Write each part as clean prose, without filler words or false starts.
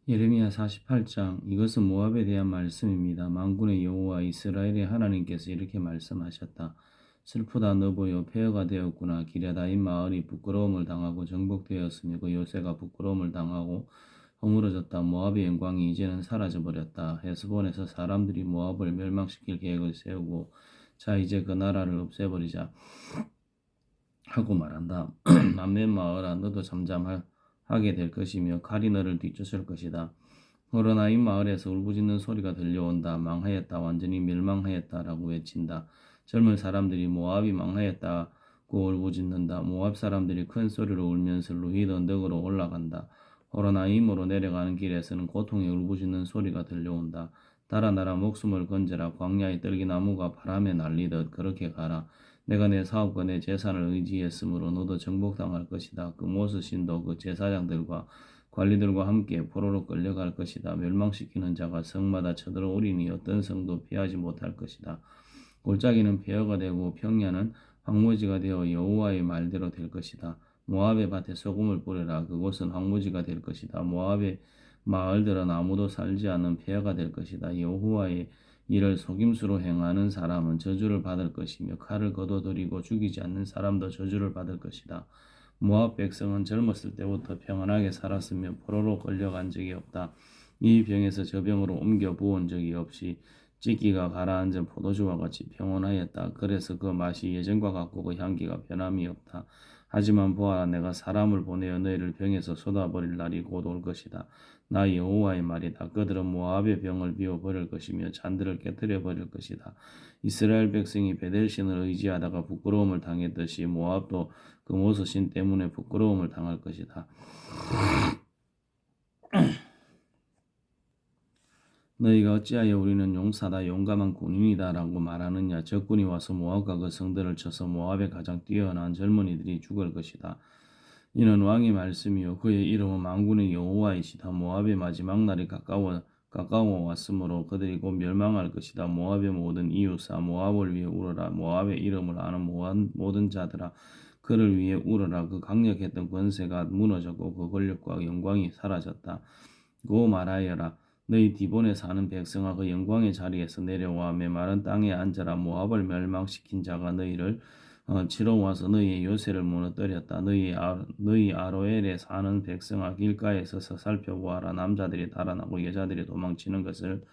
예레미야 48장. 이것은 모압에 대한 말씀입니다. 만군의 여호와 이스라엘의 하나님께서 이렇게 말씀하셨다. 슬프다, 너보여 폐허가 되었구나. 기랴다임 마을이 부끄러움을 당하고 정복되었으며 그 요새가 부끄러움을 당하고 허물어졌다. 모압의 영광이 이제는 사라져버렸다. 헤스본에서 사람들이 모압을 멸망시킬 계획을 세우고 자 이제 그 나라를 없애버리자 하고 말한다. 만면 마을아, 너도 잠잠하게 될 것이며 칼이 너를 뒤쫓을 것이다. 호로나임 마을에서 울부짖는 소리가 들려온다. 망하였다, 완전히 멸망하였다라고 외친다. 젊은 사람들이 모압이 망하였다고 울부짖는다. 모압 사람들이 큰 소리로 울면서 루힛 언덕으로 올라간다. 호로나임으로 내려가는 길에서는 고통의 울부짖는 소리가 들려온다. 달아나라, 목숨을 건져라. 광야의 떨기나무가 바람에 날리듯 그렇게 가라. 내가 내 사업과 내 재산을 의지했으므로 너도 정복당할 것이다. 그 모스신도 그 제사장들과 관리들과 함께 포로로 끌려갈 것이다. 멸망시키는 자가 성마다 쳐들어오리니 어떤 성도 피하지 못할 것이다. 골짜기는 폐허가 되고 평야는 황무지가 되어 여호와의 말대로 될 것이다. 모압의 밭에 소금을 뿌려라. 그곳은 황무지가 될 것이다. 모압의 마을들은 아무도 살지 않는 폐허가 될 것이다. 여호와의 이를 속임수로 행하는 사람은 저주를 받을 것이며 칼을 거둬들이고 죽이지 않는 사람도 저주를 받을 것이다. 모압 백성은 젊었을 때부터 평안하게 살았으며 포로로 끌려간 적이 없다. 이 병에서 저 병으로 옮겨 부은 적이 없이 찢기가 가라앉은 포도주와 같이 평온하였다. 그래서 그 맛이 예전과 같고 그 향기가 변함이 없다. 하지만 보아라, 내가 사람을 보내어 너희를 병에서 쏟아버릴 날이 곧 올 것이다. 나 여호와의 말이다. 그들은 모압의 병을 비워버릴 것이며 잔들을 깨뜨려 버릴 것이다. 이스라엘 백성이 베델신을 의지하다가 부끄러움을 당했듯이 모압도 그 모스신 때문에 부끄러움을 당할 것이다. 너희가 어찌하여 우리는 용사다, 용감한 군인이다 라고 말하느냐. 적군이 와서 모압과 그 성들을 쳐서 모압의 가장 뛰어난 젊은이들이 죽을 것이다. 이는 왕의 말씀이요 그의 이름은 만군의 여호와이시다. 모압의 마지막 날이 가까워 왔으므로 그들이 곧 멸망할 것이다. 모압의 모든 이웃아, 모압을 위해 울어라. 모압의 이름을 아는 모든 자들아, 그를 위해 울어라. 그 강력했던 권세가 무너졌고 그 권력과 영광이 사라졌다. 고 말하여라. 너희 디본에 사는 백성아, 그 영광의 자리에서 내려와 메마른 땅에 앉아라. 모압을 멸망시킨 자가 너희를 치러 와서 너희의 요새를 무너뜨렸다. 너희 아로엘에 사는 백성아, 길가에 서서 살펴보아라. 남자들이 달아나고 여자들이 도망치는 것을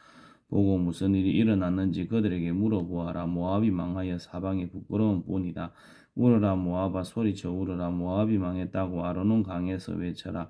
보고 무슨 일이 일어났는지 그들에게 물어보아라. 모압이 망하여 사방에 부끄러운 뿐이다. 울어라 모압아, 소리쳐 울어라. 모압이 망했다고 아르논 강에서 외쳐라.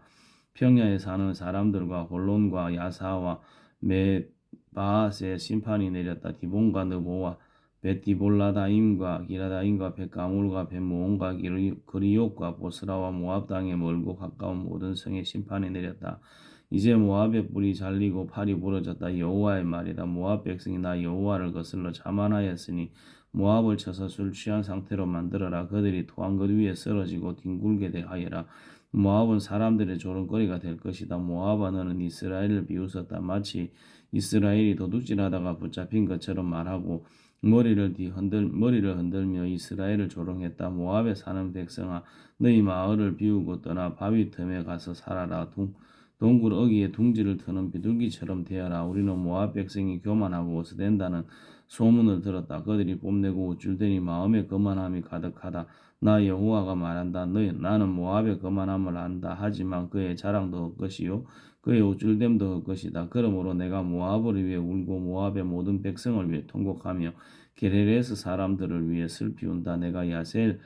평야에 사는 사람들과 골론과 야사와 메바앗에 심판이 내렸다. 디본과 느보와 벳디볼라다임과 기라다임과 벳가물과 벳모온과 그리옥과 보스라와 모압 땅에 멀고 가까운 모든 성에 심판이 내렸다. 이제 모압의 뿔이 잘리고 팔이 부러졌다. 여호와의 말이다. 모압 백성이 나 여호와를 거슬러 자만하였으니 모압을 쳐서 술 취한 상태로 만들어라. 그들이 토한 것 위에 쓰러지고 뒹굴게 하여라. 모압은 사람들의 조롱거리가 될 것이다. 모압아, 너는 이스라엘을 비웃었다. 마치 이스라엘이 도둑질하다가 붙잡힌 것처럼 말하고 머리를 흔들며 이스라엘을 조롱했다. 모압에 사는 백성아, 너희 마을을 비우고 떠나 바위 틈에 가서 살아라. 동굴 어귀에 둥지를 트는 비둘기처럼 되어라. 우리는 모압 백성이 교만하고 어스댄다는 소문을 들었다. 그들이 뽐내고 우쭐대니 마음에 거만함이 가득하다. 나 여호와가 말한다. 나는 모압의 거만함을 안다. 하지만 그의 자랑도 헛것이요 그의 우쭐댐도 헛것이다. 그러므로 내가 모압을 위해 울고 모압의 모든 백성을 위해 통곡하며 게레레스 사람들을 위해 슬피 운다. 내가 야셀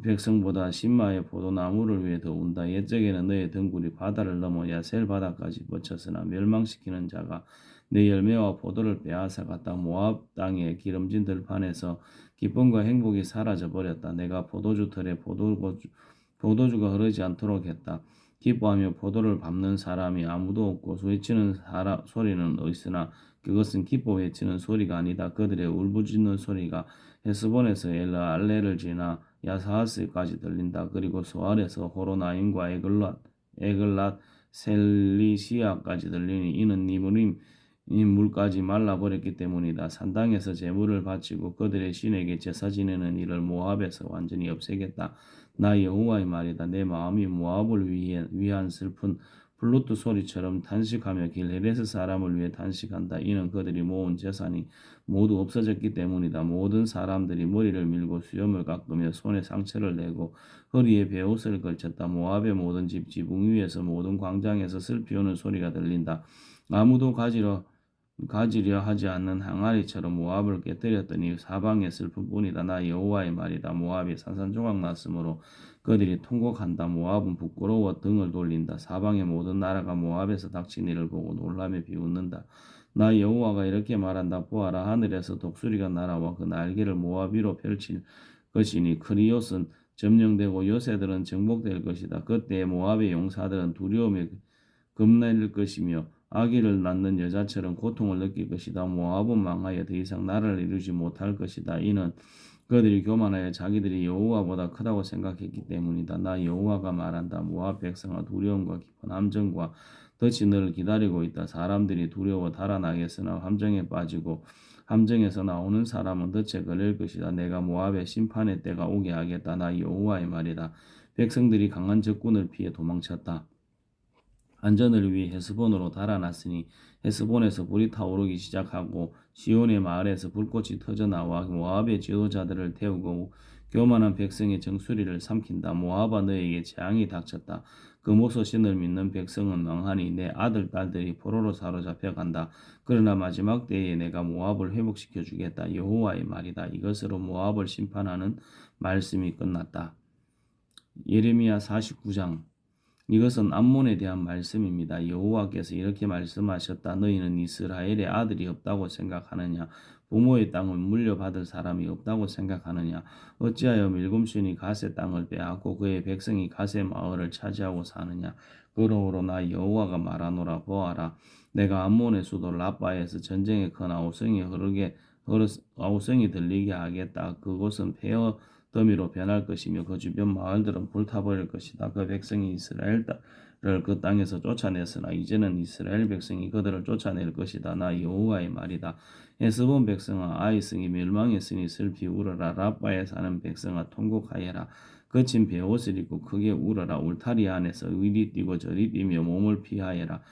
백성보다 신마의 포도나무를 위해 더 운다. 옛적에는 너의 등굴이 바다를 넘어 야셀 바다까지 뻗쳤으나 멸망시키는 자가 내 열매와 포도를 빼앗아갔다. 모압 땅의 기름진 들판에서 기쁨과 행복이 사라져 버렸다. 내가 포도주 틀에 포도주가 흐르지 않도록 했다. 기뻐하며 포도를 밟는 사람이 아무도 없고 외치는 소리는 있으나 그것은 기뻐 외치는 소리가 아니다. 그들의 울부짖는 소리가 헤스본에서 엘알레를 지나 야사하스까지 들린다. 그리고 소알에서 호로나임과 에글랏 셀리시아까지 들리니 이는 니무림 물까지 말라버렸기 때문이다. 산당에서 제물을 바치고 그들의 신에게 제사 지내는 일을 모압에서 완전히 없애겠다. 나 여호와의 말이다. 내 마음이 모압을 위한 슬픈 플루트 소리처럼 탄식하며 길헤레스 사람을 위해 탄식한다. 이는 그들이 모은 재산이 모두 없어졌기 때문이다. 모든 사람들이 머리를 밀고 수염을 깎으며 손에 상처를 내고 허리에 베옷을 걸쳤다. 모압의 모든 집 지붕 위에서 모든 광장에서 슬피 우는 소리가 들린다. 아무도 가지려 하지 않는 항아리처럼 모압을 깨뜨렸더니 사방의 슬픔뿐이다. 나 여호와의 말이다. 모압이 산산조각 났으므로 그들이 통곡한다. 모압은 부끄러워 등을 돌린다. 사방의 모든 나라가 모압에서 닥친 일을 보고 놀라며 비웃는다. 나 여호와가 이렇게 말한다. 보아라, 하늘에서 독수리가 날아와 그 날개를 모압 위로 펼칠 것이니 크리옷은 점령되고 요새들은 정복될 것이다. 그때 모압의 용사들은 두려움에 겁낼 것이며 아기를 낳는 여자처럼 고통을 느낄 것이다. 모압은 망하여 더 이상 나라를 이루지 못할 것이다. 이는 그들이 교만하여 자기들이 여호와보다 크다고 생각했기 때문이다. 나 여호와가 말한다. 모압 백성아, 두려움과 깊은 함정과 덫이 너를 기다리고 있다. 사람들이 두려워 달아나겠으나 함정에 빠지고 함정에서 나오는 사람은 덫에 걸릴 것이다. 내가 모압의 심판의 때가 오게 하겠다. 나 여호와의 말이다. 백성들이 강한 적군을 피해 도망쳤다. 안전을 위해 헤스본으로 달아났으니 헤스본에서 불이 타오르기 시작하고 시온의 마을에서 불꽃이 터져나와 모압의 지도자들을 태우고 교만한 백성의 정수리를 삼킨다. 모압아, 너에게 재앙이 닥쳤다. 금오소 신을 믿는 백성은 망하니 내 아들 딸들이 포로로 사로잡혀 간다. 그러나 마지막 때에 내가 모압을 회복시켜 주겠다. 여호와의 말이다. 이것으로 모압을 심판하는 말씀이 끝났다. 예레미야 49장. 이것은 암몬에 대한 말씀입니다. 여호와께서 이렇게 말씀하셨다. 너희는 이스라엘의 아들이 없다고 생각하느냐? 부모의 땅을 물려받을 사람이 없다고 생각하느냐? 어찌하여 밀곰순이 갓의 땅을 빼앗고 그의 백성이 갓의 마을을 차지하고 사느냐? 그러므로 나 여호와가 말하노라. 보아라, 내가 암몬의 수도 라빠에서 전쟁의 큰 아우성이 들리게 하겠다. 그곳은 폐허 더미로 변할 것이며 그 주변 마을들은 불타버릴 것이다. 그 백성이 이스라엘을 그 땅에서 쫓아냈으나 이제는 이스라엘 백성이 그들을 쫓아낼 것이다. 나 여호와의 말이다. 에스본 백성아, 아이성이 멸망했으니 슬피 울어라. 라빠에 사는 백성아, 통곡하여라. 거친 베옷을 입고 크게 울어라. 울타리 안에서 이리 뛰고 저리 뛰며 몸을 피하여라.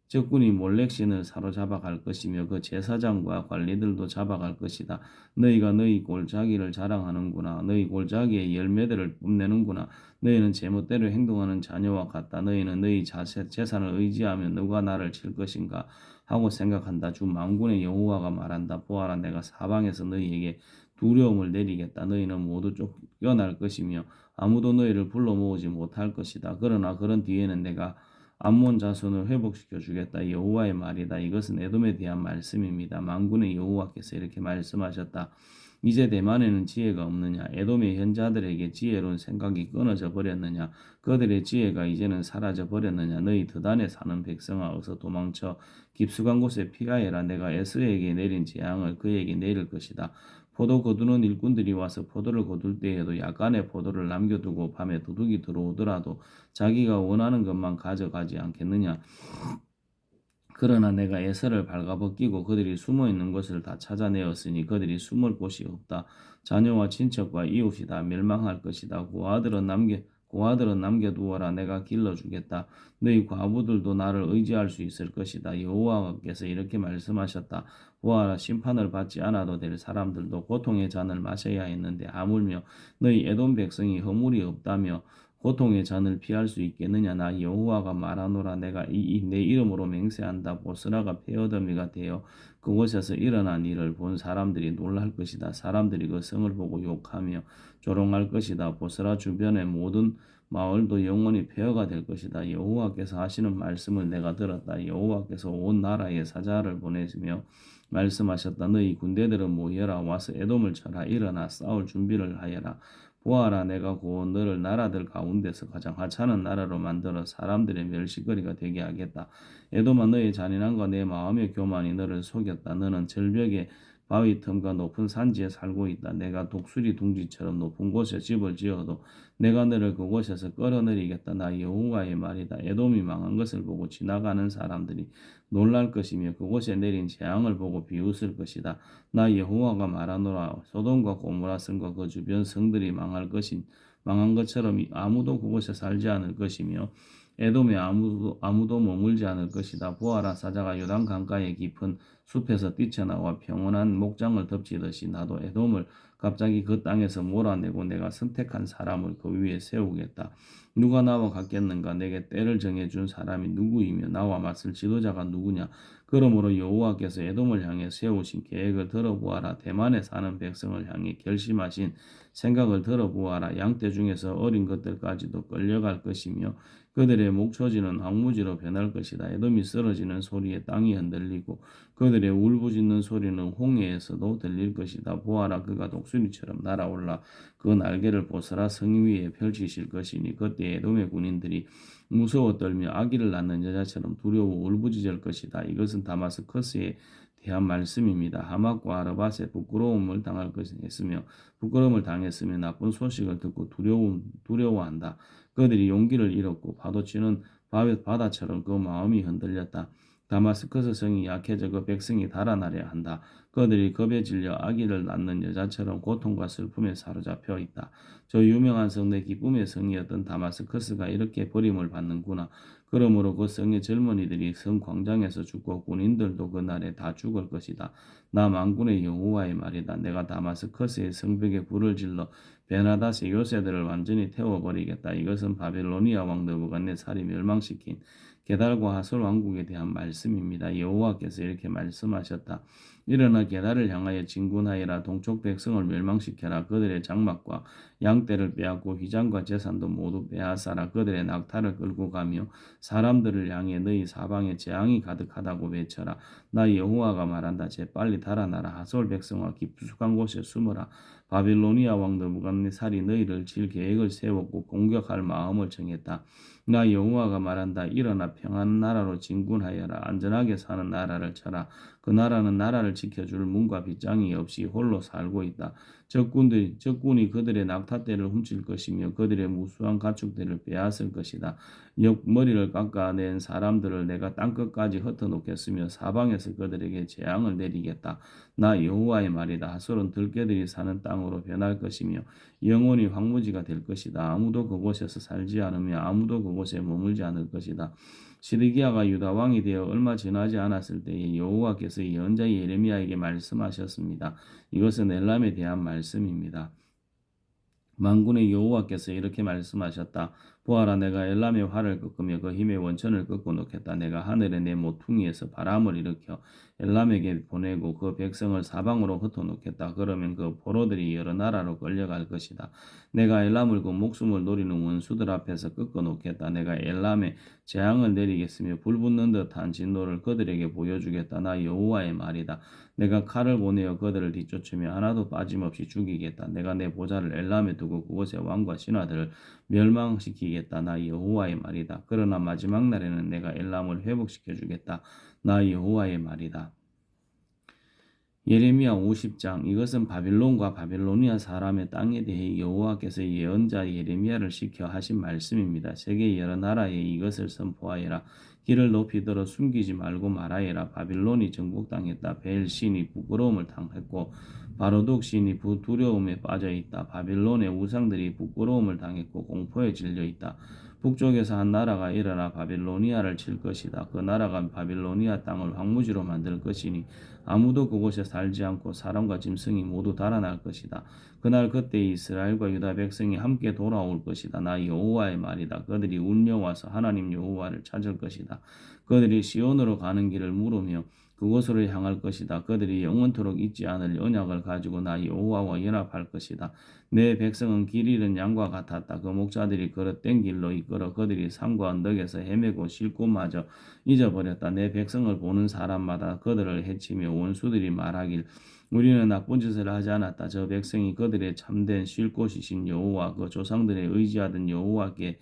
적군이 몰렉신을 사로잡아 갈 것이며 그 제사장과 관리들도 잡아갈 것이다. 너희가 너희 골짜기를 자랑하는구나. 너희 골짜기의 열매들을 뽐내는구나. 너희는 제멋대로 행동하는 자녀와 같다. 너희는 너희 재산을 의지하며 누가 나를 칠 것인가 하고 생각한다. 주 만군의 여호와가 말한다. 보아라, 내가 사방에서 너희에게 두려움을 내리겠다. 너희는 모두 쫓겨날 것이며 아무도 너희를 불러 모으지 못할 것이다. 그러나 그런 뒤에는 내가 암몬 자손을 회복시켜 주겠다. 여호와의 말이다. 이것은 에돔에 대한 말씀입니다. 만군의 여호와께서 이렇게 말씀하셨다. 이제 대만에는 지혜가 없느냐? 에돔의 현자들에게 지혜로운 생각이 끊어져 버렸느냐? 그들의 지혜가 이제는 사라져 버렸느냐? 너희 드단에 사는 백성아, 어서 도망쳐 깊숙한 곳에 피하여라. 내가 에스에게 내린 재앙을 그에게 내릴 것이다. 포도 거두는 일꾼들이 와서 포도를 거둘 때에도 약간의 포도를 남겨두고 밤에 도둑이 들어오더라도 자기가 원하는 것만 가져가지 않겠느냐? 그러나 내가 에서를 발가벗기고 그들이 숨어있는 곳을 다 찾아내었으니 그들이 숨을 곳이 없다. 자녀와 친척과 이웃이 다 멸망할 것이다. 고아들은 남겨두어라. 내가 길러주겠다. 너희 과부들도 나를 의지할 수 있을 것이다. 여호와께서 이렇게 말씀하셨다. 보아라, 심판을 받지 않아도 될 사람들도 고통의 잔을 마셔야 했는데 하물며 너희 에돔 백성이 허물이 없다며 고통의 잔을 피할 수 있겠느냐? 나 여호와가 말하노라. 내가 내 이름으로 맹세한다. 보스라가 폐허더미가 되어 그곳에서 일어난 일을 본 사람들이 놀랄 것이다. 사람들이 그 성을 보고 욕하며 조롱할 것이다. 보스라 주변의 모든 마을도 영원히 폐허가 될 것이다. 여호와께서 하시는 말씀을 내가 들었다. 여호와께서 온 나라에 사자를 보내시며 말씀하셨다. 너희 군대들은 모여라. 와서 에돔을 쳐라. 일어나 싸울 준비를 하여라. 보아라, 내가 곧 너를 나라들 가운데서 가장 하찮은 나라로 만들어 사람들의 멸시거리가 되게 하겠다. 에돔아, 너의 잔인함과 내 마음의 교만이 너를 속였다. 너는 절벽의 바위 틈과 높은 산지에 살고 있다. 내가 독수리 둥지처럼 높은 곳에 집을 지어도 내가 너를 그곳에서 끌어내리겠다. 나 여호와의 말이다. 에돔이 망한 것을 보고 지나가는 사람들이 놀랄 것이며 그곳에 내린 재앙을 보고 비웃을 것이다. 나 여호와가 말하노라. 소돔과 고모라 성과 그 주변 성들이 망한 것처럼 아무도 그곳에 살지 않을 것이며 에돔에 아무도 머물지 않을 것이다. 보아라, 사자가 요단 강가의 깊은 숲에서 뛰쳐나와 평온한 목장을 덮치듯이 나도 에돔을 갑자기 그 땅에서 몰아내고 내가 선택한 사람을 그 위에 세우겠다. 누가 나와 같겠는가? 내게 때를 정해준 사람이 누구이며 나와 맞설 지도자가 누구냐? 그러므로 여호와께서 에돔을 향해 세우신 계획을 들어보아라. 대만에 사는 백성을 향해 결심하신 생각을 들어보아라. 양떼 중에서 어린 것들까지도 끌려갈 것이며 그들의 목초지는 황무지로 변할 것이다. 에돔이 쓰러지는 소리에 땅이 흔들리고 그들의 울부짖는 소리는 홍해에서도 들릴 것이다. 보아라, 그가 독수리처럼 날아올라 그 날개를 보스라 성 위에 펼치실 것이니 그때 에돔의 군인들이 무서워 떨며 아기를 낳는 여자처럼 두려워 울부짖을 것이다. 이것은 다마스커스에 대한 말씀입니다. 하맛과 아르밧에 부끄러움을 당했으며 나쁜 소식을 듣고 두려워한다. 그들이 용기를 잃었고 파도치는 바다처럼 그 마음이 흔들렸다. 다마스커스 성이 약해져 그 백성이 달아나려 한다. 그들이 겁에 질려 아기를 낳는 여자처럼 고통과 슬픔에 사로잡혀 있다. 저 유명한 성 내 기쁨의 성이었던 다마스커스가 이렇게 버림을 받는구나. 그러므로 그 성의 젊은이들이 성 광장에서 죽고 군인들도 그날에 다 죽을 것이다. 나 만군의 여호와의 말이다. 내가 다마스커스의 성벽에 불을 질러 베나닷의 요새들을 완전히 태워버리겠다. 이것은 바빌로니아 왕 느부갓네살이 멸망시킨 게달과 하솔 왕국에 대한 말씀입니다. 여호와께서 이렇게 말씀하셨다. 일어나 게달을 향하여 진군하여라. 동쪽 백성을 멸망시켜라. 그들의 장막과 양떼를 빼앗고 휘장과 재산도 모두 빼앗아라. 그들의 낙타를 끌고 가며 사람들을 향해 너희 사방에 재앙이 가득하다고 외쳐라. 나 여호와가 말한다. 재빨리 달아나라. 하솔 백성과 깊숙한 곳에 숨어라. 바빌로니아 왕 느부갓네살이 너희를 칠 계획을 세웠고 공격할 마음을 정했다. 나 여호와가 말한다. 일어나 평안한 나라로 진군하여라. 안전하게 사는 나라를 쳐라. 그 나라는 나라를 지켜줄 문과 빗장이 없이 홀로 살고 있다. 적군이 그들의 낙타떼를 훔칠 것이며 그들의 무수한 가축들을 빼앗을 것이다. 머리를 깎아낸 사람들을 내가 땅끝까지 흩어놓겠으며 사방에서 그들에게 재앙을 내리겠다. 나 여호와의 말이다. 하솔은 들깨들이 사는 땅으로 변할 것이며 영원히 황무지가 될 것이다. 아무도 그곳에서 살지 않으며 아무도 그곳에 머물지 않을 것이다. 시드기야가 유다 왕이 되어 얼마 지나지 않았을 때에 여호와께서 예언자 예레미야에게 말씀하셨습니다. 이것은 엘람에 대한 말씀입니다. 만군의 여호와께서 이렇게 말씀하셨다. 보아라, 내가 엘람의 활을 꺾으며 그 힘의 원천을 꺾어 놓겠다. 내가 하늘의 내 모퉁이에서 바람을 일으켜 엘람에게 보내고 그 백성을 사방으로 흩어놓겠다. 그러면 그 포로들이 여러 나라로 끌려갈 것이다. 내가 엘람을 그 목숨을 노리는 원수들 앞에서 꺾어 놓겠다. 내가 엘람에 재앙을 내리겠으며 불붙는 듯한 진노를 그들에게 보여주겠다. 나 여호와의 말이다. 내가 칼을 보내어 그들을 뒤쫓으며 하나도 빠짐없이 죽이겠다. 내가 내 보좌를 엘람에 두고 그곳의 왕과 신하들을 멸망시키겠다. 나 여호와의 말이다. 그러나 마지막 날에는 내가 엘람을 회복시켜 주겠다. 나 여호와의 말이다. 예레미야 50장. 이것은 바빌론과 바빌로니아 사람의 땅에 대해 여호와께서 예언자 예레미야를 시켜 하신 말씀입니다. 세계 여러 나라에 이것을 선포하여라. 길을 높이 들어 숨기지 말고 말하여라. 바빌론이 정복당했다. 벨 신이 부끄러움을 당했고 바로둑 신이 두려움에 빠져 있다. 바빌론의 우상들이 부끄러움을 당했고 공포에 질려 있다. 북쪽에서 한 나라가 일어나 바빌로니아를 칠 것이다. 그 나라가 바빌로니아 땅을 황무지로 만들 것이니 아무도 그곳에 살지 않고 사람과 짐승이 모두 달아날 것이다. 그날 그때 이스라엘과 유다 백성이 함께 돌아올 것이다. 나 여호와의 말이다. 그들이 울려와서 하나님 여호와를 찾을 것이다. 그들이 시온으로 가는 길을 물으며 그곳으로 향할 것이다. 그들이 영원토록 잊지 않을 언약을 가지고 나 여호와와 연합할 것이다. 내 백성은 길 잃은 양과 같았다. 그 목자들이 걸어된 길로 이끌어 그들이 산과 언덕에서 헤매고 쉴 곳마저 잊어버렸다. 내 백성을 보는 사람마다 그들을 해치며 원수들이 말하길 우리는 나쁜 짓을 하지 않았다. 저 백성이 그들의 참된 쉴 곳이신 여호와 그 조상들의 의지하던 여호와께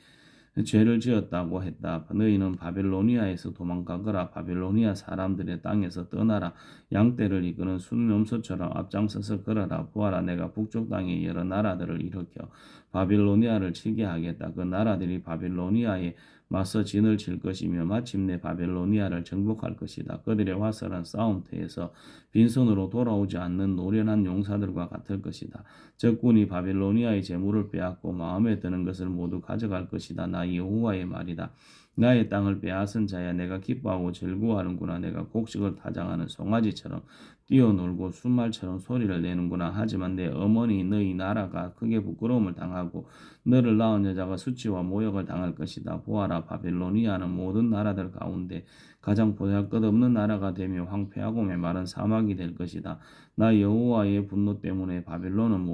죄를 지었다고 했다. 너희는 바빌로니아에서 도망가거라. 바빌로니아 사람들의 땅에서 떠나라. 양떼를 이끄는 순염소처럼 앞장서서 걸어라. 보아라, 내가 북쪽 땅에 여러 나라들을 일으켜 바빌로니아를 치게 하겠다. 그 나라들이 바빌로니아에 맞서 진을 칠 것이며 마침내 바빌로니아를 정복할 것이다. 그들의 화살은 싸움터에서 빈손으로 돌아오지 않는 노련한 용사들과 같을 것이다. 적군이 바빌로니아의 재물을 빼앗고 마음에 드는 것을 모두 가져갈 것이다. 나 여호와의 말이다. 나의 땅을 빼앗은 자야, 내가 기뻐하고 즐거워하는구나. 내가 곡식을 타장하는 송아지처럼 뛰어놀고 순말처럼 소리를 내는구나. 하지만 내 어머니 너희 나라가 크게 부끄러움을 당하고 너를 낳은 여자가 수치와 모욕을 당할 것이다. 보아라, 바빌로니아는 모든 나라들 가운데 가장 보잘것없는 나라가 되며 황폐하고 메마른 사막이 될 것이다. 나 여호와의 분노 때문에 바빌론은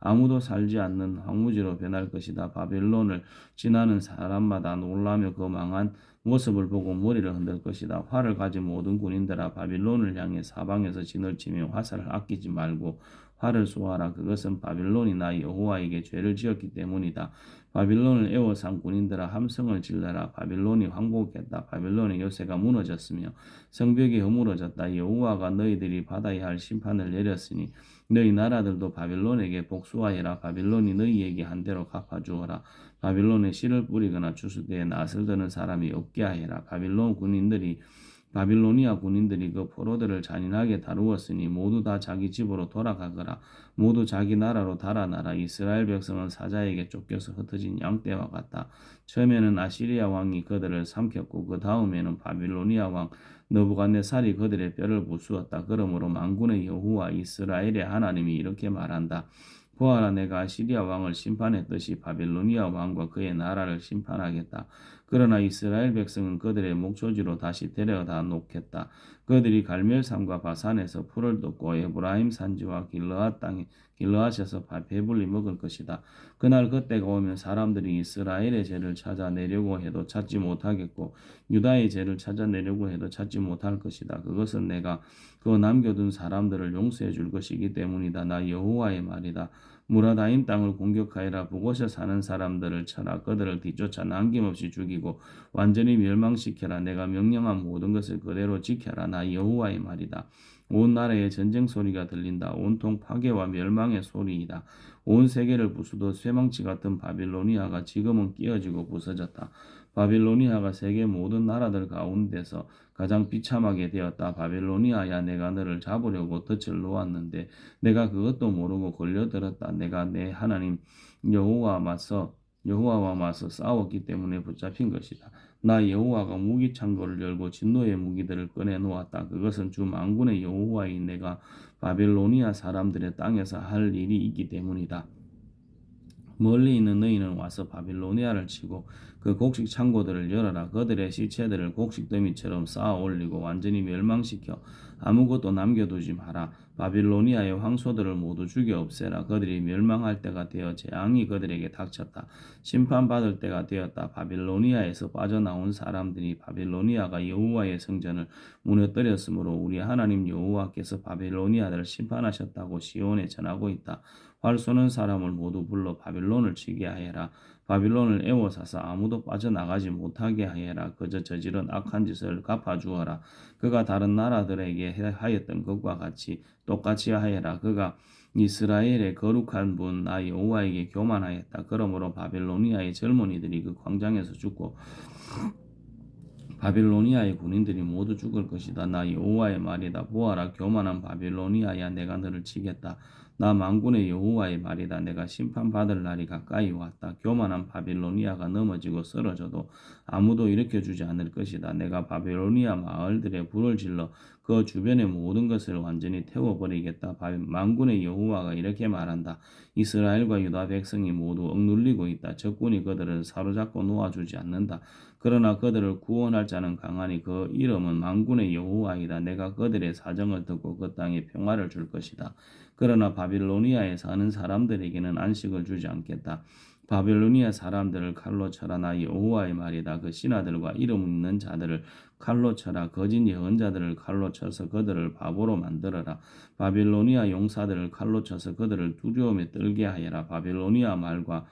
아무도 살지 않는 황무지로 변할 것이다. 바빌론을 지나는 사람마다 놀라며 그 망한 모습을 보고 머리를 흔들 것이다. 활을 가진 모든 군인들아, 바빌론을 향해 사방에서 진을 치며 화살을 아끼지 말고 활을 쏘아라. 그것은 바빌론이 나 여호와에게 죄를 지었기 때문이다. 바빌론을 애워싼 군인들아, 함성을 질러라. 바빌론이 황복했다. 바빌론의 요새가 무너졌으며 성벽이 허물어졌다. 여호와가 너희들이 받아야 할 심판을 내렸으니 너희 나라들도 바빌론에게 복수하여라. 바빌론이 너희에게 한 대로 갚아주어라. 바빌론에 씨를 뿌리거나 추수되에 낫을 드는 사람이 없게 하여라. 바빌로니아 군인들이 그 포로들을 잔인하게 다루었으니 모두 다 자기 집으로 돌아가거라. 모두 자기 나라로 달아나라. 이스라엘 백성은 사자에게 쫓겨서 흩어진 양떼와 같다. 처음에는 아시리아 왕이 그들을 삼켰고 그 다음에는 바빌로니아 왕 느부갓네살이 그들의 뼈를 부수었다. 그러므로 만군의 여호와 이스라엘의 하나님이 이렇게 말한다. 보아라, 내가 아시리아 왕을 심판했듯이 바빌로니아 왕과 그의 나라를 심판하겠다. 그러나 이스라엘 백성은 그들의 목초지로 다시 데려다 놓겠다. 그들이 갈멜산과 바산에서 풀을 뜯고 에브라임 산지와 길르앗에서 배불리 먹을 것이다. 그날 그때가 오면 사람들이 이스라엘의 죄를 찾아내려고 해도 찾지 못하겠고 유다의 죄를 찾아내려고 해도 찾지 못할 것이다. 그것은 내가 그 남겨둔 사람들을 용서해 줄 것이기 때문이다. 나 여호와의 말이다. 무라다임 땅을 공격하여라. 그곳에 사는 사람들을 쳐라. 그들을 뒤쫓아 남김없이 죽이고 완전히 멸망시켜라. 내가 명령한 모든 것을 그대로 지켜라. 나 여호와의 말이다. 온 나라에 전쟁 소리가 들린다. 온통 파괴와 멸망의 소리이다. 온 세계를 부수듯 쇠망치 같은 바빌로니아가 지금은 끼어지고 부서졌다. 바빌로니아가 세계 모든 나라들 가운데서 가장 비참하게 되었다. 바빌로니아야, 내가 너를 잡으려고 덫을 놓았는데 내가 그것도 모르고 걸려들었다. 내가 내 하나님 여호와와 맞서 싸웠기 때문에 붙잡힌 것이다. 나 여호와가 무기 창고를 열고 진노의 무기들을 꺼내 놓았다. 그것은 주 만군의 여호와인 내가 바빌로니아 사람들의 땅에서 할 일이 있기 때문이다. 멀리 있는 너희는 와서 바빌로니아를 치고 그 곡식 창고들을 열어라. 그들의 시체들을 곡식 더미처럼 쌓아 올리고 완전히 멸망시켜 아무것도 남겨두지 마라. 바빌로니아의 황소들을 모두 죽여 없애라. 그들이 멸망할 때가 되어 재앙이 그들에게 닥쳤다. 심판받을 때가 되었다. 바빌로니아에서 빠져나온 사람들이 바빌로니아가 여호와의 성전을 무너뜨렸으므로 우리 하나님 여호와께서 바빌로니아를 심판하셨다고 시온에 전하고 있다. 활 쏘는 사람을 모두 불러 바빌론을 치게 하여라. 바빌론을 애워싸서 아무도 빠져나가지 못하게 하여라. 그저 저지른 악한 짓을 갚아주어라. 그가 다른 나라들에게 하였던 것과 똑같이 하여라. 그가 이스라엘의 거룩한 분 나 여호와에게 교만하였다. 그러므로 바빌로니아의 젊은이들이 그 광장에서 죽고 바빌로니아의 군인들이 모두 죽을 것이다. 나 여호와의 말이다. 보아라, 교만한 바빌로니아야, 내가 너를 치겠다. 나 만군의 여호와의 말이다. 내가 심판받을 날이 가까이 왔다. 교만한 바빌로니아가 넘어지고 쓰러져도 아무도 일으켜주지 않을 것이다. 내가 바빌로니아 마을들에 불을 질러 그 주변의 모든 것을 완전히 태워버리겠다. 만군의 여호와가 이렇게 말한다. 이스라엘과 유다 백성이 모두 억눌리고 있다. 적군이 그들을 사로잡고 놓아주지 않는다. 그러나 그들을 구원할 자는 강하니 그 이름은 만군의 여호와이다. 내가 그들의 사정을 듣고 그 땅에 평화를 줄 것이다. 그러나 바빌로니아에 사는 사람들에게는 안식을 주지 않겠다. 바빌로니아 사람들을 칼로 쳐라. 나 여호와의 말이다. 그 신하들과 이름 있는 자들을 칼로 쳐라. 거짓 예언자들을 칼로 쳐서 그들을 바보로 만들어라. 바빌로니아 용사들을 칼로 쳐서 그들을 두려움에 떨게 하여라. 바빌로니아 말과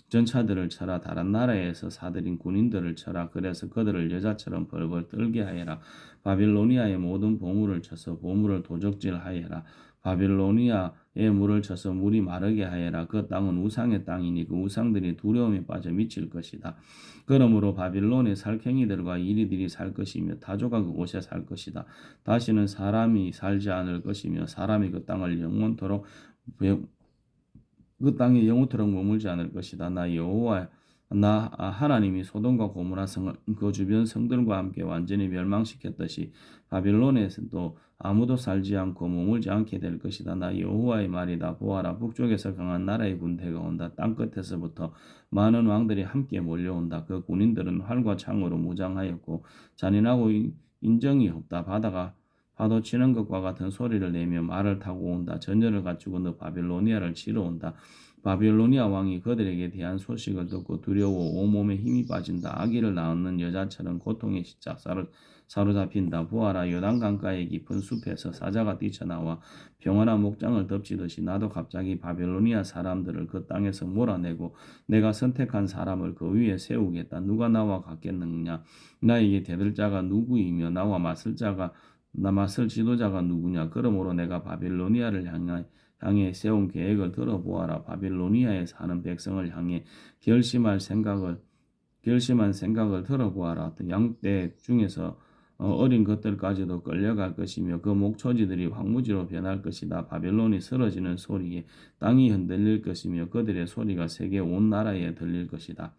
전차들을 쳐라. 다른 나라에서 사들인 군인들을 쳐라. 그래서 그들을 여자처럼 벌벌 떨게 하여라. 바빌로니아의 모든 보물을 쳐서 보물을 도적질하여라. 바빌로니아의 물을 쳐서 물이 마르게 하여라. 그 땅은 우상의 땅이니 그 우상들이 두려움에 빠져 미칠 것이다. 그러므로 바빌론의 살쾡이들과 이리들이 살 것이며 타조가 그곳에 살 것이다. 다시는 사람이 살지 않을 것이며 사람이 그 땅에 영원토록 머물지 않을 것이다. 나 여호와 하나님이 소돔과 고모라 성을 그 주변 성들과 함께 완전히 멸망시켰듯이 바빌론에서도 아무도 살지 않고 머물지 않게 될 것이다. 나 여호와의 말이다. 보아라, 북쪽에서 강한 나라의 군대가 온다. 땅끝에서부터 많은 왕들이 함께 몰려온다. 그 군인들은 활과 창으로 무장하였고 잔인하고 인정이 없다. 바다가 파도 치는 것과 같은 소리를 내며 말을 타고 온다. 전열을 갖추고 너 바빌로니아를 치러 온다. 바빌로니아 왕이 그들에게 대한 소식을 듣고 두려워 온몸에 힘이 빠진다. 아기를 낳는 여자처럼 고통의 시작 사로잡힌다. 보아라, 요단강가의 깊은 숲에서 사자가 뛰쳐나와 평안한 목장을 덮치듯이 나도 갑자기 바빌로니아 사람들을 그 땅에서 몰아내고 내가 선택한 사람을 그 위에 세우겠다. 누가 나와 같겠느냐? 나에게 대들 자가 누구이며 나와 맞설 지도자가 누구냐? 그러므로 내가 바빌로니아를 향해 세운 계획을 들어보아라. 바빌로니아에 사는 백성을 향해 결심한 생각을 들어보아라. 양떼 중에서 어린 것들까지도 끌려갈 것이며 그 목초지들이 황무지로 변할 것이다. 바빌론이 쓰러지는 소리에 땅이 흔들릴 것이며 그들의 소리가 세계 온 나라에 들릴 것이다.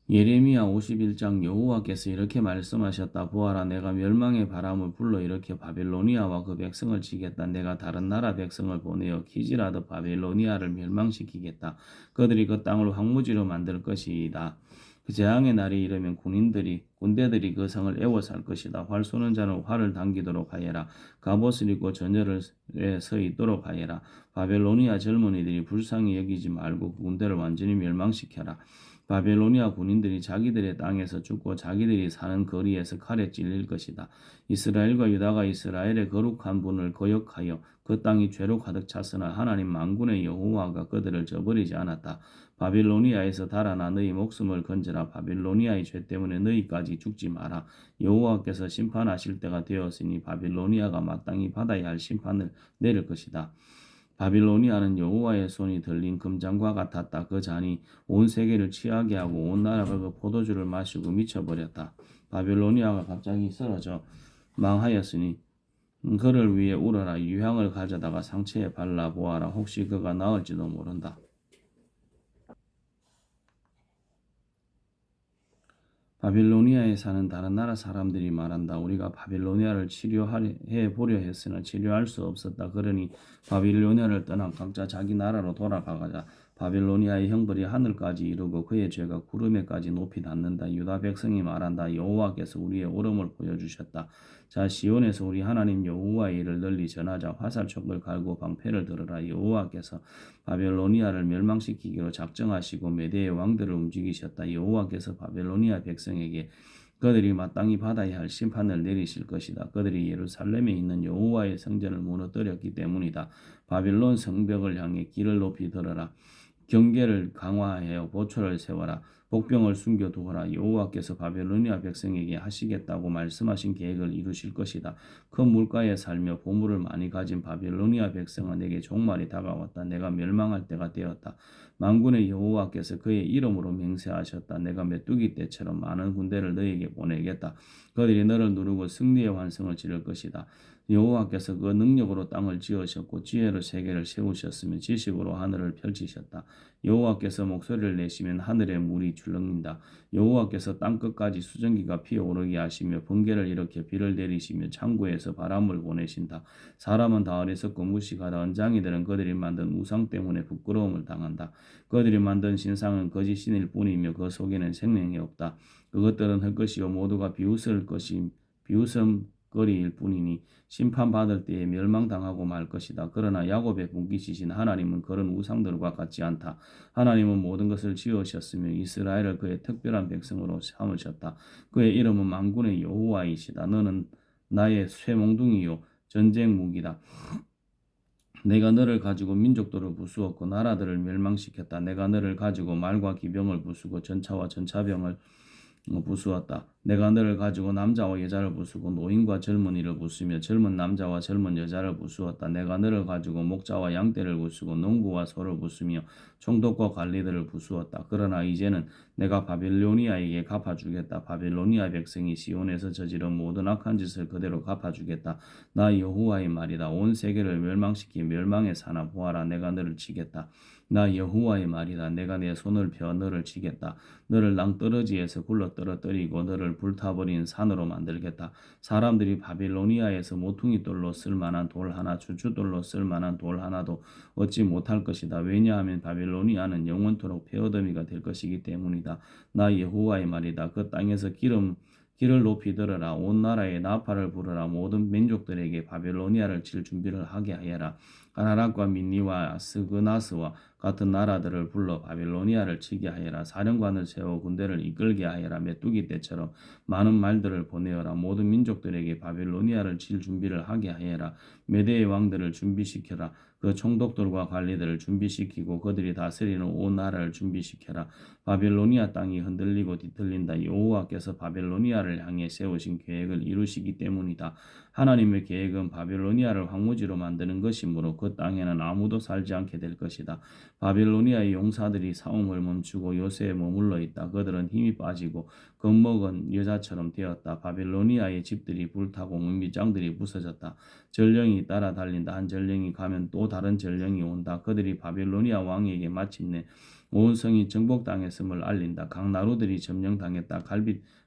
예레미야 51장. 여호와께서 이렇게 말씀하셨다. 보아라, 내가 멸망의 바람을 불러 일으켜 바빌로니아와 그 백성을 치겠다. 내가 다른 나라 백성을 보내어 키지라도 바빌로니아를 멸망시키겠다. 그들이 그 땅을 황무지로 만들 것이다. 그 재앙의 날이 이르면 군대들이 그 성을 애워살 것이다. 활 쏘는 자는 활을 당기도록 하여라. 갑옷을 입고 전열에 서 있도록 하여라. 바빌로니아 젊은이들이 불쌍히 여기지 말고 그 군대를 완전히 멸망시켜라. 바벨로니아 군인들이 자기들의 땅에서 죽고 자기들이 사는 거리에서 칼에 찔릴 것이다. 이스라엘과 유다가 이스라엘의 거룩한 분을 거역하여 그 땅이 죄로 가득 찼으나 하나님 만군의 여호와가 그들을 저버리지 않았다. 바빌로니아에서 달아나 너희 목숨을 건져라. 바빌로니아의 죄 때문에 너희까지 죽지 마라. 여호와께서 심판하실 때가 되었으니 바빌로니아가 마땅히 받아야 할 심판을 내릴 것이다. 바빌로니아는 여호와의 손이 들린 금잔과 같았다. 그 잔이 온 세계를 취하게 하고 온 나라가 그 포도주를 마시고 미쳐버렸다. 바빌로니아가 갑자기 쓰러져 망하였으니 그를 위해 울어라. 유향을 가져다가 상처에 발라 보아라. 혹시 그가 나을지도 모른다. 바빌로니아에 사는 다른 나라 사람들이 말한다. 우리가 바빌로니아를 치료해 보려 했으나 치료할 수 없었다. 그러니 바빌로니아를 떠나 각자 자기 나라로 돌아가자. 바빌로니아의 형벌이 하늘까지 이르고 그의 죄가 구름에까지 높이 닿는다. 유다 백성이 말한다. 여호와께서 우리의 오름을 보여주셨다. 자, 시온에서 우리 하나님 여호와의 일을 널리 전하자. 화살촉을 갈고 방패를 들어라. 여호와께서 바벨로니아를 멸망시키기로 작정하시고 메대의 왕들을 움직이셨다. 여호와께서 바벨로니아 백성에게 그들이 마땅히 받아야 할 심판을 내리실 것이다. 그들이 예루살렘에 있는 여호와의 성전을 무너뜨렸기 때문이다. 바빌론 성벽을 향해 길을 높이 들어라. 경계를 강화하여 보초를 세워라. 복병을 숨겨두어라. 여호와께서 바벨로니아 백성에게 하시겠다고 말씀하신 계획을 이루실 것이다. 큰 물가에 살며 보물을 많이 가진 바벨로니아 백성아, 내게 종말이 다가왔다. 내가 멸망할 때가 되었다. 만군의 여호와께서 그의 이름으로 맹세하셨다. 내가 메뚜기 때처럼 많은 군대를 너에게 보내겠다. 그들이 너를 누르고 승리의 환성을 지를 것이다. 여호와께서 그 능력으로 땅을 지으셨고 지혜로 세계를 세우셨으며 지식으로 하늘을 펼치셨다. 여호와께서 목소리를 내시면 하늘의 물이 출렁인다. 여호와께서 땅끝까지 수증기가 피어오르게 하시며 번개를 일으켜 비를 내리시며 창고에서 바람을 보내신다. 사람은 다 어리석고 무식하다. 언장이들은 그들이 만든 우상 때문에 부끄러움을 당한다. 그들이 만든 신상은 거짓신일 뿐이며 그 속에는 생명이 없다. 그것들은 헛것이요 모두가 비웃음거리일 뿐이니 심판받을 때에 멸망당하고 말 것이다. 그러나 야곱의 분깃이신 하나님은 그런 우상들과 같지 않다. 하나님은 모든 것을 지으셨으며 이스라엘을 그의 특별한 백성으로 삼으셨다. 그의 이름은 만군의 여호와이시다. 너는 나의 쇠몽둥이요 전쟁 무기다. 내가 너를 가지고 민족들을 부수었고 나라들을 멸망시켰다. 내가 너를 가지고 말과 기병을 부수고 전차와 전차병을 부수었다. 내가 너를 가지고 남자와 여자를 부수고 노인과 젊은이를 부수며 젊은 남자와 젊은 여자를 부수었다. 내가 너를 가지고 목자와 양떼를 부수고 농부와 소를 부수며 총독과 관리들을 부수었다. 그러나 이제는 내가 바빌로니아에게 갚아주겠다. 바빌로니아 백성이 시온에서 저지른 모든 악한 짓을 그대로 갚아주겠다. 나 여호와의 말이다. 온 세계를 멸망시키 멸망의 산하 보아라. 내가 너를 치겠다. 나 여호와의 말이다. 내가 내 손을 펴 너를 치겠다. 너를 낭떠러지에서 굴러 떨어뜨리고 너를 불타버린 산으로 만들겠다. 사람들이 바빌로니아에서 모퉁이 돌로 쓸만한 돌 하나, 추추돌로 쓸만한 돌 하나도 얻지 못할 것이다. 왜냐하면 바빌로니아는 영원토록 폐허더미가 될 것이기 때문이다. 나 여호와의 말이다. 그 땅에서 길을 높이 들어라. 온 나라에 나팔을 부르라. 모든 민족들에게 바빌로니아를 칠 준비를 하게 하여라. 아라락과 민니와 스그나스와 같은 나라들을 불러 바빌로니아를 치게 하여라. 사령관을 세워 군대를 이끌게 하여라. 메뚜기 때처럼 많은 말들을 보내어라. 모든 민족들에게 바빌로니아를 칠 준비를 하게 하여라. 메대의 왕들을 준비시켜라. 그 총독들과 관리들을 준비시키고 그들이 다스리는 온 나라를 준비시켜라. 바빌로니아 땅이 흔들리고 뒤틀린다. 여호와께서 바빌로니아를 향해 세우신 계획을 이루시기 때문이다. 하나님의 계획은 바빌로니아를 황무지로 만드는 것이므로 그 땅에는 아무도 살지 않게 될 것이다. 바빌로니아의 용사들이 싸움을 멈추고 요새에 머물러 있다. 그들은 힘이 빠지고 겁먹은 여자처럼 되었다. 바빌로니아의 집들이 불타고 문빗장들이 부서졌다. 전령이 따라 달린다. 한 전령이 가면 또 다른 전령이 온다. 그들이 바빌로니아 왕에게 마침내 온 성이 정복당했음을 알린다. 각 나루들이 점령당했다.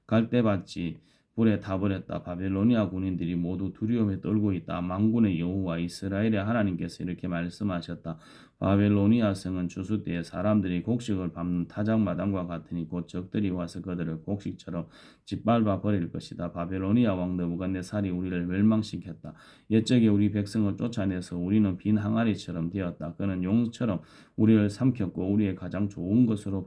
갈대밭이 불에 타버렸다. 바빌로니아 군인들이 모두 두려움에 떨고 있다. 만군의 여호와 이스라엘의 하나님께서 이렇게 말씀하셨다. 바빌로니아 성은 추수 때에 사람들이 곡식을 밟는 타작마당과 같으니 곧 적들이 와서 그들을 곡식처럼 짓밟아 버릴 것이다. 바빌로니아 왕 느부갓네살이 우리를 멸망시켰다. 옛적에 우리 백성을 쫓아내서 우리는 빈 항아리처럼 되었다. 그는 용처럼 우리를 삼켰고 우리의 가장 좋은 것으로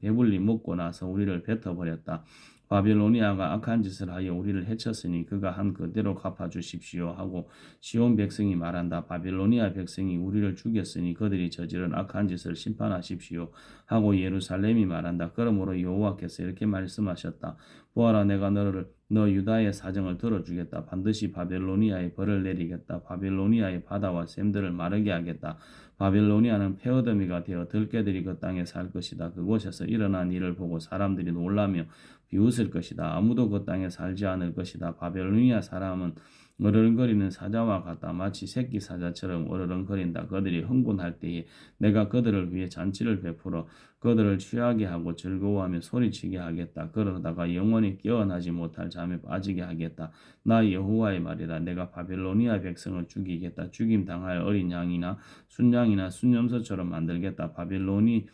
배불리 먹고 나서 우리를 뱉어버렸다. 바빌로니아가 악한 짓을 하여 우리를 해쳤으니 그가 한 그대로 갚아주십시오 하고 시온 백성이 말한다. 바빌로니아 백성이 우리를 죽였으니 그들이 저지른 악한 짓을 심판하십시오 하고 예루살렘이 말한다. 그러므로 여호와께서 이렇게 말씀하셨다. 보아라, 내가 너 유다의 사정을 들어주겠다. 반드시 바빌로니아에 벌을 내리겠다. 바빌로니아의 바다와 샘들을 마르게 하겠다. 바빌로니아는 폐허더미가 되어 들깨들이 그 땅에 살 것이다. 그곳에서 일어난 일을 보고 사람들이 놀라며 비웃을 것이다. 아무도 그 땅에 살지 않을 것이다. 바빌로니아 사람은 어르렁거리는 사자와 같다. 마치 새끼 사자처럼 어르렁거린다. 그들이 흥분할 때에 내가 그들을 위해 잔치를 베풀어 그들을 취하게 하고 즐거워하며 소리치게 하겠다. 그러다가 영원히 깨어나지 못할 잠에 빠지게 하겠다. 나 여호와의 말이다. 내가 바빌로니아 백성을 죽이겠다. 죽임 당할 어린 양이나 순양이나 순염소처럼 만들겠다. 바빌론이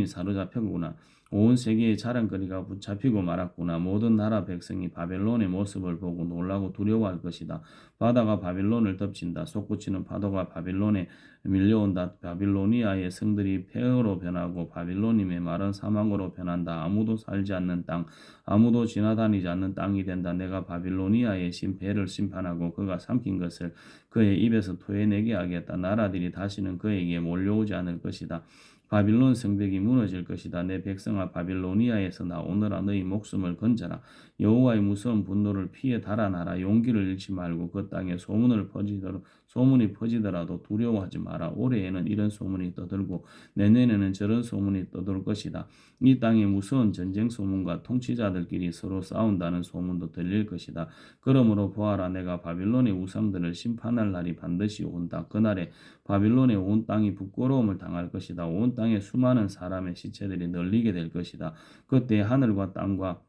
사로잡혔구나. 온 세계의 자랑거리가 붙잡히고 말았구나. 모든 나라 백성이 바벨론의 모습을 보고 놀라고 두려워할 것이다. 바다가 바빌론을 덮친다. 솟구치는 파도가 바빌론에 밀려온다. 바빌로니아의 성들이 폐허로 변하고 바빌로님의 마른 사막으로 변한다. 아무도 살지 않는 땅, 아무도 지나다니지 않는 땅이 된다. 내가 바빌로니아의 배를 심판하고 그가 삼킨 것을 그의 입에서 토해내게 하겠다. 나라들이 다시는 그에게 몰려오지 않을 것이다. 바빌론 성벽이 무너질 것이다. 내 백성아, 바빌로니아에서 나오너라. 너희 목숨을 건져라. 여호와의 무서운 분노를 피해 달아나라. 용기를 잃지 말고 그 땅에 소문이 퍼지더라도 두려워하지 마라. 올해에는 이런 소문이 떠들고 내년에는 저런 소문이 떠돌 것이다. 이 땅에 무서운 전쟁 소문과 통치자들끼리 서로 싸운다는 소문도 들릴 것이다. 그러므로 보아라, 내가 바빌론의 우상들을 심판할 날이 반드시 온다. 그날에 바빌론의 온 땅이 부끄러움을 당할 것이다. 온 땅에 수많은 사람의 시체들이 널리게 될 것이다. 그때 하늘과 땅과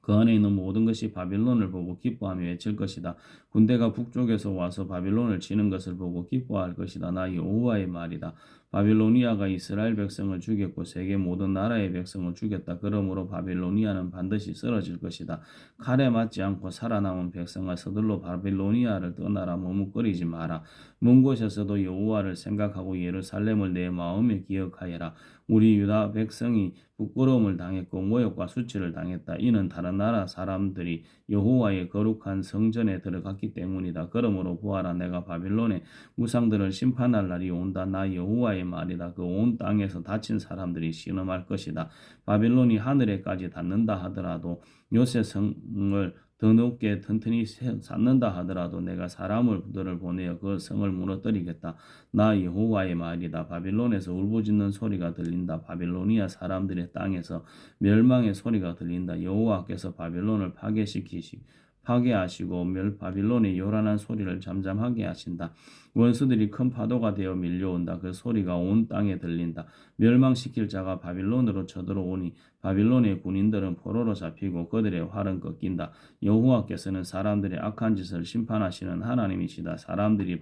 그 안에 있는 모든 것이 바빌론을 보고 기뻐하며 외칠 것이다. 군대가 북쪽에서 와서 바빌론을 치는 것을 보고 기뻐할 것이다. 나 여호와의 말이다. 바빌로니아가 이스라엘 백성을 죽였고 세계 모든 나라의 백성을 죽였다. 그러므로 바빌로니아는 반드시 쓰러질 것이다. 칼에 맞지 않고 살아남은 백성아, 서둘러 바빌로니아를 떠나라. 머뭇거리지 마라. 먼 곳에서도 여호와를 생각하고 예루살렘을 내 마음에 기억하여라. 우리 유다 백성이 부끄러움을 당했고 모욕과 수치를 당했다. 이는 다른 나라 사람들이 여호와의 거룩한 성전에 들어갔기 때문이다. 그러므로 보아라, 내가 바빌론의 우상들을 심판할 날이 온다. 나 여호와의 말이다. 그 온 땅에서 다친 사람들이 신음할 것이다. 바빌론이 하늘에까지 닿는다 하더라도 요새 성을 더 높게 튼튼히 쌓는다 하더라도 내가 사람들을 보내어 그 성을 무너뜨리겠다. 나 여호와의 말이다. 바빌론에서 울부짖는 소리가 들린다. 바빌로니아 사람들의 땅에서 멸망의 소리가 들린다. 여호와께서 바빌론을 하게 하시고 바빌론의 요란한 소리를 잠잠하게 하신다. 원수들이 큰 파도가 되어 밀려온다. 그 소리가 온 땅에 들린다. 멸망시킬 자가 바빌론으로 쳐들어오니 바빌론의 군인들은 포로로 잡히고 그들의 활은 꺾인다. 여호와께서는 사람들의 악한 짓을 심판하시는 하나님이시다. 사람들이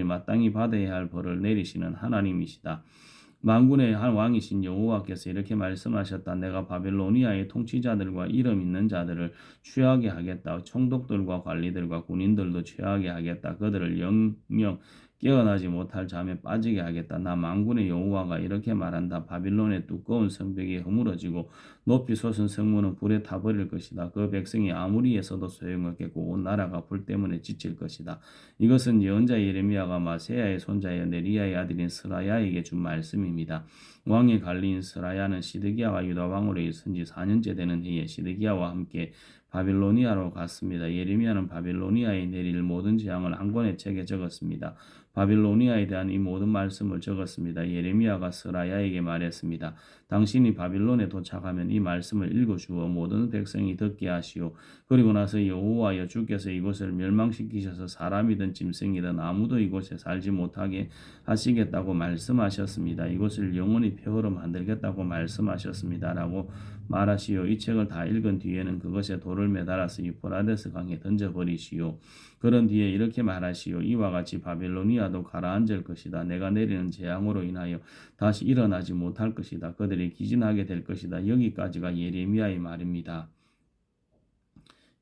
마땅히 받아야 할 벌을 내리시는 하나님이시다. 만군의 한 왕이신 여호와께서 이렇게 말씀하셨다. 내가 바빌로니아의 통치자들과 이름 있는 자들을 취하게 하겠다. 총독들과 관리들과 군인들도 취하게 하겠다. 그들을 영영 깨어나지 못할 잠에 빠지게 하겠다. 나 만군의 여호와가 이렇게 말한다. 바빌론의 두꺼운 성벽이 허물어지고 높이 솟은 성문은 불에 타버릴 것이다. 그 백성이 아무리 애써도 소용없겠고 온 나라가 불 때문에 지칠 것이다. 이것은 예언자 예레미야가 마세야의 손자여 네리야의 아들인 스라야에게 준 말씀입니다. 왕의 관리인 스라야는 시드기야가 유다 왕으로 있은 지 4년째 되는 해에 시드기야와 함께 바빌로니아로 갔습니다. 예레미야는 바빌로니아에 내릴 모든 재앙을 한 권의 책에 적었습니다. 바빌로니아에 대한 이 모든 말씀을 적었습니다. 예레미야가 스라야에게 말했습니다. 당신이 바빌론에 도착하면 이 말씀을 읽어주어 모든 백성이 듣게 하시오. 그리고 나서 여호와여 주께서 이곳을 멸망시키셔서 사람이든 짐승이든 아무도 이곳에 살지 못하게 하시겠다고 말씀하셨습니다. 이곳을 영원히 폐허로 만들겠다고 말씀하셨습니다. 라고 말하시오. 이 책을 다 읽은 뒤에는 그것에 돌을 매달아서 유프라데스 강에 던져버리시오. 그런 뒤에 이렇게 말하시오. 이와 같이 바빌로니아도 가라앉을 것이다. 내가 내리는 재앙으로 인하여 다시 일어나지 못할 것이다. 그들이 기진하게 될 것이다. 여기까지가 예레미야의 말입니다.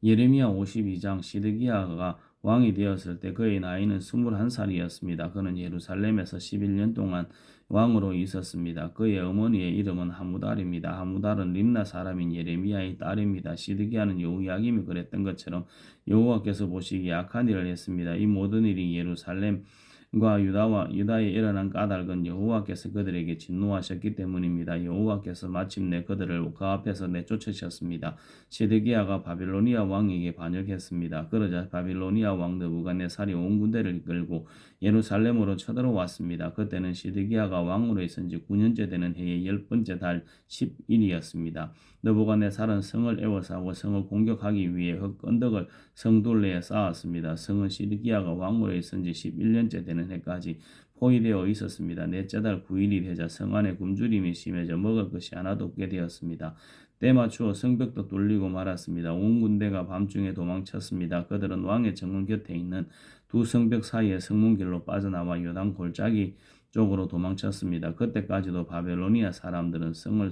예레미야 52장. 시드기야가 왕이 되었을 때 그의 나이는 21살이었습니다. 그는 예루살렘에서 11년 동안 왕으로 있었습니다. 그의 어머니의 이름은 하무달입니다. 하무달은 림나 사람인 예레미야의 딸입니다. 시드기야는 여호야김이 그랬던 것처럼 여호와께서 보시기에 악한 일을 했습니다. 이 모든 일이 예루살렘과 유다에 일어난 까닭은 여호와께서 그들에게 진노하셨기 때문입니다. 여호와께서 마침내 그들을 그 앞에서 내쫓으셨습니다. 시드기야가 바빌로니아 왕에게 반역했습니다. 그러자 바빌로니아 왕 느부갓네살이 온 군대를 이끌고 예루살렘으로 쳐들어왔습니다. 그때는 시드기야가 왕으로 있은 지 9년째 되는 해의 10번째 달 10일이었습니다. 느부갓네살은 성을 에워싸고 성을 공격하기 위해 흙 언덕을 성둘레에 쌓았습니다. 성은 시드기야가 왕으로 있은 지 11년째 되는 해까지 포위되어 있었습니다. 넷째 달 9일이 되자 성 안에 굶주림이 심해져 먹을 것이 하나도 없게 되었습니다. 때 맞추어 성벽도 뚫리고 말았습니다. 온 군대가 밤중에 도망쳤습니다. 그들은 왕의 정문 곁에 있는 두 성벽 사이의 성문길로 빠져나와 요단 골짜기 쪽으로 도망쳤습니다. 그때까지도 바벨로니아 사람들은 성을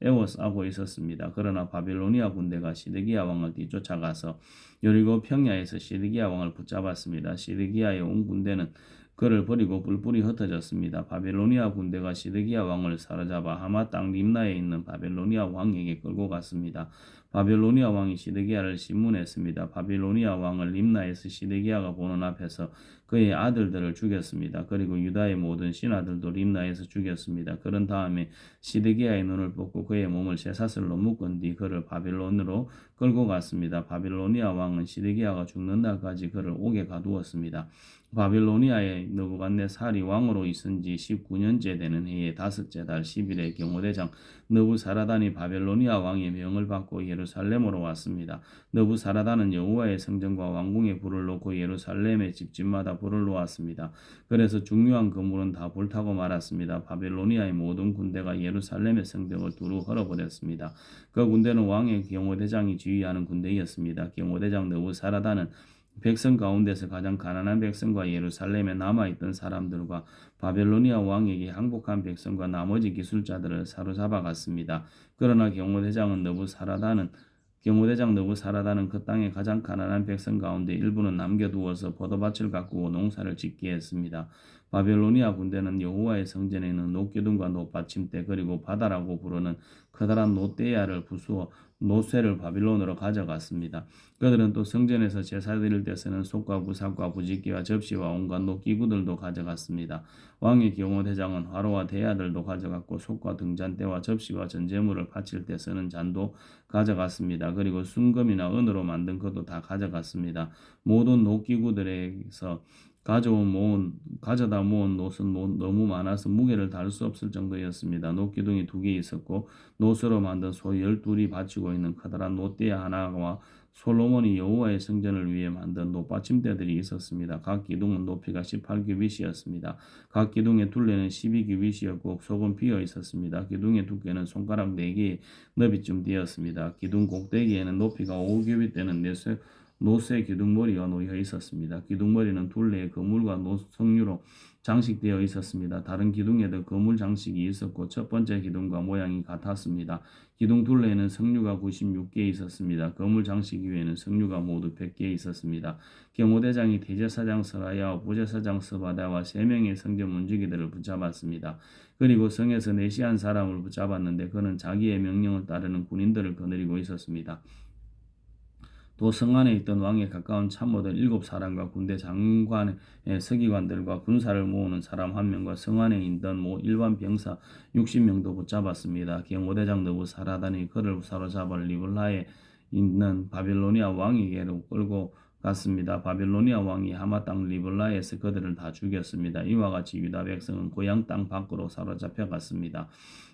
에워싸고 있었습니다. 그러나 바빌로니아 군대가 시드기야 왕을 뒤쫓아가서 여리고 평야에서 시드기야 왕을 붙잡았습니다. 시드기야의 온 군대는 그를 버리고 뿔뿔이 흩어졌습니다. 바빌로니아 군대가 시드기야 왕을 사로잡아 하마 땅 림나에 있는 바빌로니아 왕에게 끌고 갔습니다. 바빌로니아 왕이 시드기야를 신문했습니다. 바빌로니아 왕을 림나에서 시드기야가 보는 앞에서 그의 아들들을 죽였습니다. 그리고 유다의 모든 신하들도 림나에서 죽였습니다. 그런 다음에 시드기야의 눈을 뽑고 그의 몸을 쇠사슬로 묶은 뒤 그를 바빌론으로 끌고 갔습니다. 바빌로니아 왕은 시드기야가 죽는 날까지 그를 옥에 가두었습니다. 바빌로니아의 느부갓네살이 왕으로 있은 지 19년째 되는 해의 다섯째 달 10일에 경호대장 느부사라단이 바빌로니아 왕의 명을 받고 예루살렘으로 왔습니다. 느부사라단은 여호와의 성전과 왕궁에 불을 놓고 예루살렘의 집집마다 불을 놓았습니다. 그래서 중요한 건물은 다 불타고 말았습니다. 바빌로니아의 모든 군대가 예루살렘의 성벽을 두루 헐어버렸습니다. 그 군대는 왕의 경호대장이 지휘하는 군대였습니다. 경호대장 느부사라단은 백성 가운데서 가장 가난한 백성과 예루살렘에 남아있던 사람들과 바벨로니아 왕에게 항복한 백성과 나머지 기술자들을 사로잡아 갔습니다. 그러나 경호대장 느부사라단은 그 땅의 가장 가난한 백성 가운데 일부는 남겨두어서 포도밭을 가꾸고 농사를 짓게 했습니다. 바벨로니아 군대는 여호와의 성전에 있는 놋기둥과 놋받침대 그리고 바다라고 부르는 커다란 놋대야를 부수어 놋쇠를 바빌론으로 가져갔습니다. 그들은 또 성전에서 제사 드릴 때 쓰는 솥과 부삭과 부짓기와 접시와 온갖 놋기구들도 가져갔습니다. 왕의 경호대장은 화로와 대야들도 가져갔고 솥과 등잔대와 접시와 전제물을 바칠 때 쓰는 잔도 가져갔습니다. 그리고 순금이나 은으로 만든 것도 다 가져갔습니다. 모든 놋기구들에서 가져다 모은 놋은 너무 많아서 무게를 다룰 수 없을 정도였습니다. 놋기둥이 2개 있었고 놋으로 만든 소 12이 받치고 있는 커다란 놋대 하나와 솔로몬이 여호와의 성전을 위해 만든 놋받침대들이 있었습니다. 각 기둥은 높이가 18규빗이었습니다. 각 기둥의 둘레는 12규빗이었고 속은 비어 있었습니다. 기둥의 두께는 손가락 4개의 너비쯤 되었습니다. 기둥 꼭대기에는 높이가 5규빗 되는 놋의 기둥머리가 놓여 있었습니다. 기둥머리는 둘레에 거물과 놋 석류로 장식되어 있었습니다. 다른 기둥에도 거물 장식이 있었고 첫 번째 기둥과 모양이 같았습니다. 기둥 둘레에는 석류가 96개 있었습니다. 거물 장식 위에는 석류가 모두 100개 있었습니다. 경호대장이 대제사장 스라야와 부제사장 스바다와 3명의 성전 문지기들을 붙잡았습니다. 그리고 성에서 내시한 사람을 붙잡았는데 그는 자기의 명령을 따르는 군인들을 거느리고 있었습니다. 또 성 안에 있던 왕에 가까운 참모들 7사람과 군대 장관의 서기관들과 군사를 모으는 사람 1명과 성 안에 있던 일반 병사 60명도 붙잡았습니다. 경호대장 느부사라단이 그를 사로잡아 리블라에 있는 바빌로니아 왕에게로 끌고 갔습니다. 바빌로니아 왕이 하마 땅 리블라에서 그들을 다 죽였습니다. 이와 같이 유다 백성은 고향 땅 밖으로 사로잡혀 갔습니다.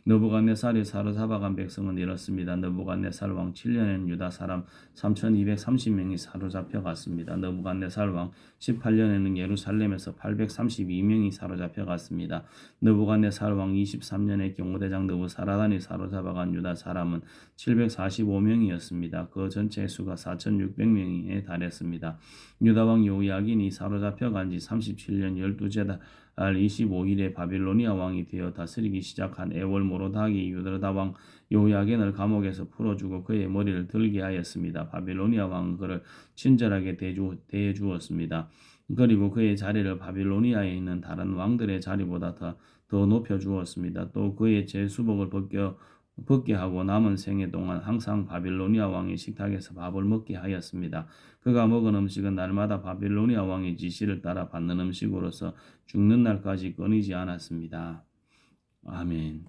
느부갓네살이 사로잡아간 백성은 이렇습니다. 느부갓네살 왕 7년에는 유다 사람 3230명이 사로잡혀 갔습니다. 느부갓네살 왕 18년에는 예루살렘에서 832명이 사로잡혀 갔습니다. 느부갓네살 왕 23년에 경호대장 느부사라단이 사로잡아간 유다 사람은 745명이었습니다. 그 전체 수가 4600명에 달했습니다. 유다 왕 요야긴이 사로잡혀간 지 37년 12째 달 25일에 바빌로니아 왕이 되어 다스리기 시작한 에월모로닥이 유다 왕 요야긴을 감옥에서 풀어주고 그의 머리를 들게 하였습니다. 바빌로니아 왕은 그를 친절하게 대해 주었습니다. 그리고 그의 자리를 바빌로니아에 있는 다른 왕들의 자리보다 더 높여 주었습니다. 또 그의 제수복을 벗게 하고 남은 생애 동안 항상 바빌로니아 왕의 식탁에서 밥을 먹게 하였습니다. 그가 먹은 음식은 날마다 바빌로니아 왕의 지시를 따라 받는 음식으로서 죽는 날까지 끊이지 않았습니다. 아멘.